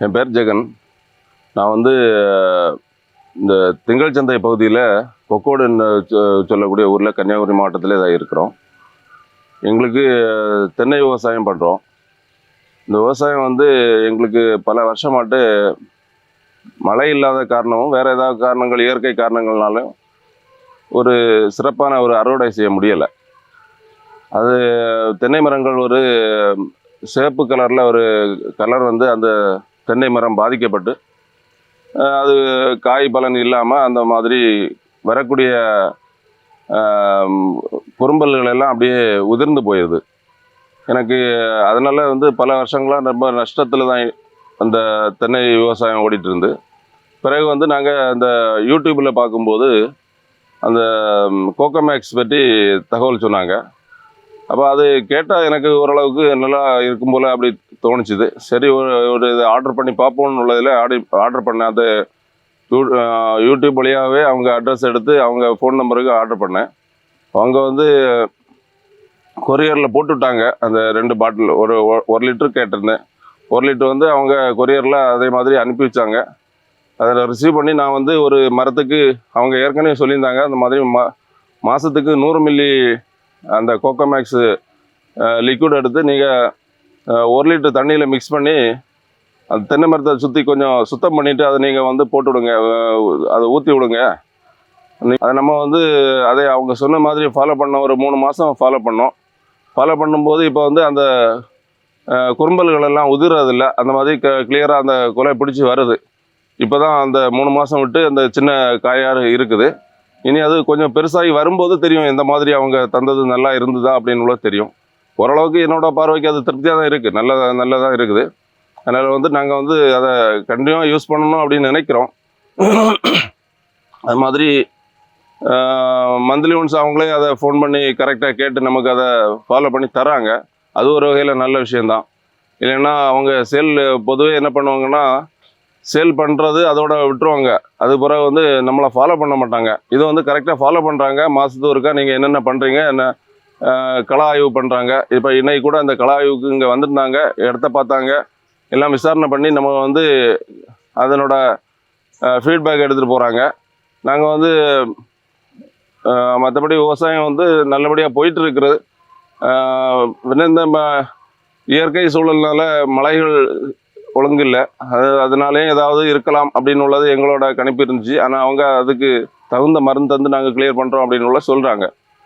என் பேர் ஜெகன். நான் வந்து இந்த திங்கள் சந்தை பகுதியில் கொக்கோடுன்னு சொல்லக்கூடிய ஊரில் கன்னியாகுமரி மாவட்டத்தில் இதாக இருக்கிறோம். எங்களுக்கு தென்னை விவசாயம் பண்ணுறோம். இந்த விவசாயம் வந்து எங்களுக்கு பல வருஷமாட்டு மழை இல்லாத காரணமும் வேறு ஏதாவது காரணங்கள், இயற்கை காரணங்கள்னாலும் ஒரு சிறப்பான ஒரு அறுவடை செய்ய முடியலை. அது தென்னை மரங்கள் ஒரு சிவப்பு கலரில் ஒரு கலர் வந்து அந்த தென்னை மரம் பாதிக்கப்பட்டு அது காய் பலன் இல்லாமல் அந்த மாதிரி வரக்கூடிய குறும்பல்கள் எல்லாம் அப்படியே உதிர்ந்து போயிடுது. எனக்கு அதனால் வந்து பல வருஷங்களாக ரொம்ப நஷ்டத்தில் தான் அந்த தென்னை விவசாயம் ஓடிட்டு இருந்து. பிறகு வந்து நாங்கள் அந்த யூடியூப்பில் பார்க்கும்போது அந்த கோகோமேக்ஸ் பற்றி தகவல் சொன்னாங்க. அப்போ அது கேட்டால் எனக்கு ஓரளவுக்கு நல்லா இருக்கும் போல் அப்படி தோணுச்சுது. சரி, ஒரு இதை ஆர்டர் பண்ணி பார்ப்போம்னு உள்ளதில் ஆர்டர் பண்ணேன். அது யூடியூப் வழியாகவே அவங்க அட்ரஸ் எடுத்து அவங்க ஃபோன் நம்பருக்கு ஆர்டர் பண்ணேன். அவங்க வந்து கொரியரில் போட்டுவிட்டாங்க. அந்த 2 பாட்டில் ஒரு லிட்டர் கேட்டிருந்தேன். 1 லிட்டர் வந்து அவங்க கொரியரில் அதே மாதிரி அனுப்பி வச்சாங்க. அதில் ரிசீவ் பண்ணி நான் வந்து ஒரு மரத்துக்கு அவங்க ஏற்கனவே சொல்லியிருந்தாங்க அந்த மாதிரி மாதத்துக்கு 100 மில்லி அந்த கோகோமேக்ஸு லிக்விட் எடுத்து நீங்கள் 1 லிட்டர் தண்ணியில் மிக்ஸ் பண்ணி அந்த தென்னை மரத்தை சுற்றி கொஞ்சம் சுத்தம் பண்ணிவிட்டு அதை நீங்கள் வந்து போட்டு விடுங்க, அதை ஊற்றி விடுங்க. அதை நம்ம வந்து அதை அவங்க சொன்ன மாதிரி ஃபாலோ பண்ணோம். ஒரு 3 மாதம் ஃபாலோ பண்ணோம். ஃபாலோ பண்ணும்போது இப்போ வந்து அந்த குறும்பல்கள் எல்லாம் உதிரதில்லை. அந்த மாதிரி கிளியராக அந்த கொலை பிடிச்சி வருது. இப்போ தான் அந்த 3 மாதம் விட்டு அந்த சின்ன காயாக இருக்குது. இனி அது கொஞ்சம் பெருசாகி வரும்போது தெரியும் எந்த மாதிரி அவங்க தந்தது நல்லா இருந்ததா அப்படின்னு தெரியும். ஓரளவுக்கு என்னோடய பார்வைக்கு அது திருப்தியாக தான் இருக்குது, நல்லதாக இருக்குது. அதனால் வந்து நாங்கள் வந்து அதை கண்டினியூவாக யூஸ் பண்ணணும் அப்படின்னு நினைக்கிறோம். அது மாதிரி மந்த்லி ஒன்ஸ் அவங்களே அதை ஃபோன் பண்ணி கரெக்டாக கேட்டு நமக்கு அதை ஃபாலோ பண்ணி தராங்க. அது ஒரு வகையில் நல்ல விஷயந்தான். இல்லைன்னா அவங்க பொதுவே என்ன பண்ணுவாங்கன்னா, சேல் பண்ணுறது அதோட விட்டுருவாங்க. அது பிறகு வந்து நம்மளை ஃபாலோ பண்ண மாட்டாங்க. இது வந்து கரெக்டாக ஃபாலோ பண்ணுறாங்க. மாதத்துக்கு ஒருக்கா நீங்கள் என்னென்ன பண்ணுறீங்க, என்ன கள ஆய்வு பண்ணுறாங்க. இப்போ இன்னைக்கு கூட அந்த கள ஆய்வுக்கு இங்கே வந்திருந்தாங்க, இடத்த பார்த்தாங்க, எல்லாம் விசாரணை பண்ணி நம்ம வந்து அதனோட ஃபீட்பேக் எடுத்துகிட்டு போகிறாங்க. நாங்கள் வந்து மற்றபடி விவசாயம் வந்து நல்லபடியாக போயிட்டு இருக்கிறது. இந்த இயற்கை சூழல்னால மழைகள் ஒழுங்கு இல்லை, அதனாலே ஏதாவது இருக்கலாம் அப்படின்னு உள்ளது எங்களோட கணிப்பு இருந்துச்சு. ஆனால் அவங்க அதுக்கு தகுந்த மருந்து தந்து நாங்கள் கிளியர் பண்ணுறோம் அப்படின்னு சொல்கிறாங்க.